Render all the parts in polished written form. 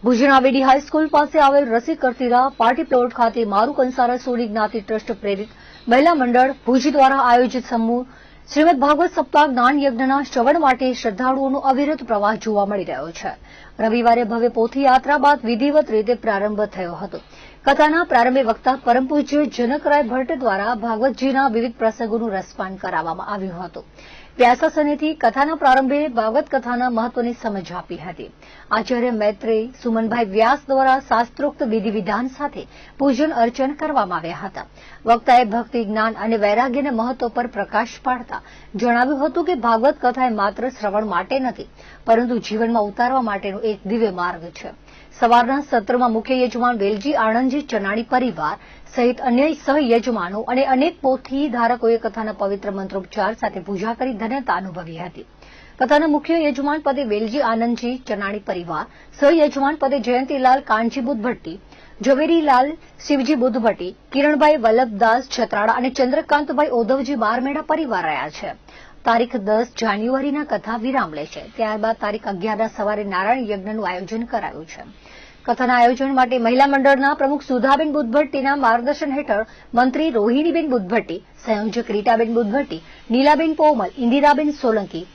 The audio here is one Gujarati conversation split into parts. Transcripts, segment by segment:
ભુજના વેડી હાઈસ્કૂલ પાસે આવેલ રસી કરતીરા પાર્ટી પ્લોટ ખાતે મારૂ કંસારા સોની જ્ઞાતિ ટ્રસ્ટ પ્રેરિત મહિલા મંડળ ભુજ દ્વારા આયોજિત સમૂહ શ્રીમદ ભાગવત સપ્તાહ જ્ઞાન યજ્ઞના શ્રવણ માટે શ્રદ્ધાળુઓનો અવિરત પ્રવાહ જોવા મળી રહ્યો છે। રવિવારે ભવ્ય પોથી યાત્રા બાદ વિધિવત રીતે પ્રારંભ થયો હતો। કથાના પ્રારંભે વક્તા પરમ પૂજ્ય જનકરાય ભટ્ટ દ્વારા ભાગવતજીના વિવિધ પ્રસંગોનું રસપાન કરાવવામાં આવ્યું હતું। વ્યાસાસનેથી કથાના પ્રારંભે ભાગવત કથાના મહત્વની સમજ આપી હતી। આચાર્ય મૈત્રેય સુમનભાઈ વ્યાસ દ્વારા શાસ્ત્રોક્ત વિધિ વિધાન સાથે પૂજન અર્ચન કરવામાં આવ્યા હતા। વક્તાએ ભક્તિ જ્ઞાન અને વૈરાગ્યના મહત્વ પર પ્રકાશ પાડતા જણાવ્યું હતું કે ભાગવત કથા એ માત્ર શ્રવણ માટે નથી, પરંતુ જીવનમાં ઉતારવા માટેનો એક દિવ્ય માર્ગ છે। સવારના સત્રમાં મુખ્ય યજમાન વેલજી આણંદજી ચનાણી પરિવાર સહિત અન્ય સહયજમાનો અને અનેક પોથી ધારકોએ કથાના પવિત્ર મંત્રોચ્ચાર સાથે પૂજા કરી ધન્યતા અનુભવી હતી। કથાના મુખ્ય યજમાન પદે વેલજી આનંદજી ચનાણી પરિવાર, સહયજમાન પદે જયંતીલાલ કાનજી બુદ્ધભટ્ટી, ઝવેરીલાલ શિવજી બુદ્ધભટ્ટી, કિરણભાઈ વલ્લભદાસ છત્રાળા અને ચંદ્રકાંતભાઈ ઓધવજી બારમેડા પરિવાર રહ્યા છે। તારીખ 10 જાન્યુઆરીના કથા વિરામ લેશે। ત્યારબાદ તારીખ 11ના સવારે નારાયણ યજ્ઞનું આયોજન કરાયું છે। કથાના આયોજન માટે મહિલા મંડળના પ્રમુખ સુધાબેન બુદ્ધભટ્ટીના માર્ગદર્શન હેઠળ મંત્રી રોહિણીબેન બુદ્ધભટ્ટી, સંયોજક રીટાબેન બુદ્ધભટ્ટી, નીલાબેન પોમલ, ઇન્દિરાબેન સોલંકી,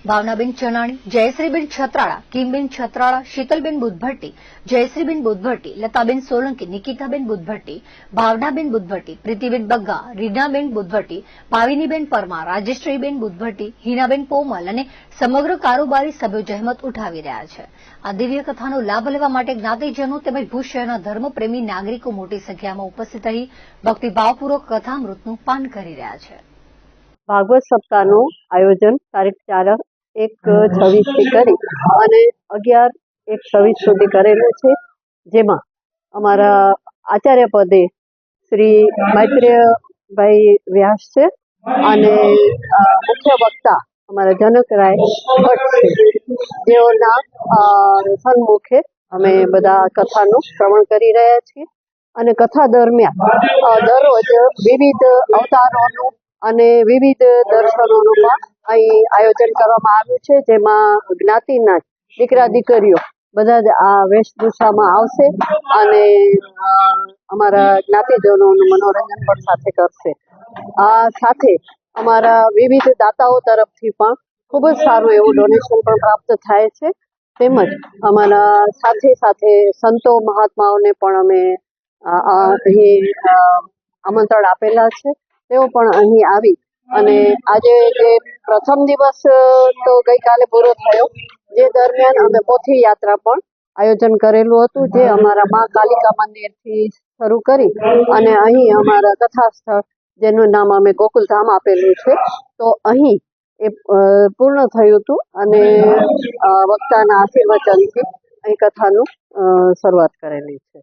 ભાવનાબેન ચનાણી, જયશ્રીબેન છત્રાળા, કિમબેન છત્રાળા, શીતલબેન બુદ્ધભટ્ટી, જયશ્રીબેન બુદ્ધભટ્ટી, લતાબેન સોલંકી, નિકિતાબેન બુદ્ધભટ્ટી, ભાવનાબેન બુદ્ધભટ્ટી, પ્રીતિબેન બગ્ગા, રીનાબેન બુદ્ધભટ્ટી, ભાવિનીબેન પરમાર, રાજેશ્રીબેન બુદ્ધભટ્ટી, હિનાબેન પોમલ અને સમગ્ર કારોબારી સભ્યો જહેમત ઉઠાવી રહ્યા છે। આ દિવ્ય કથાનો લાભ લેવા માટે જ્ઞાતિજનો તેમજ ભુજ શહેરના ધર્મપ્રેમી નાગરિકો મોટી સંખ્યામાં ઉપસ્થિત રહી ભક્તિભાવપૂર્વક કથામૃતનું પાન કરી રહ્યા છે। ભાગવત સપ્તાહનું આયોજન તારીખ 4/1/26 થી કરી અને 11/1/26 સુધી કરેલું છે, જેમાં અમારા આચાર્ય પદે શ્રી મૈત્રેયભાઈ વ્યાસ છે અને મુખ્ય વક્તા અમારા જનકરાય ભટ્ટ છે, જેઓના સન્મુખે અમે બધા કથાનું શ્રવણ કરી રહ્યા છીએ। અને કથા દરમિયાન દરરોજ વિવિધ અવતારોનું અને વિવિધ દર્શનોનું પણ અહીં આયોજન કરવામાં આવ્યું છે, જેમાં જ્ઞાતિના દીકરા દીકરીઓ બધા જ આ વેશભૂષામાં આવશે અને અમારા જ્ઞાતિજનોનું મનોરંજન પણ સાથે કરશે। આ સાથે અમારા વિવિધ દાતાઓ તરફથી પણ ખૂબ જ સારું એવું ડોનેશન પણ પ્રાપ્ત થાય છે, તેમજ અમારા સાથે સાથે સંતો મહાત્માઓને પણ અમે અહીં આમંત્રણ આપેલા છે। તેઓ પણ અહીં આવી અને આજે જે પ્રથમ દિવસ તો ગઈકાલે પૂરો થયો, જે દરમિયાન અમે પોથી યાત્રા પણ આયોજન કરેલું હતું, જે અમારા મા કાલિકા મંદિરથી શરૂ કરી અને અહીં અમારા કથા સ્થળ જેનું નામ અમે ગોકુલધામ આપેલું છે, તો અહીં એ પૂર્ણ થયું હતું અને વક્તાના આશીર્વચનથી અહીં કથાનું શરૂઆત કરેલી છે।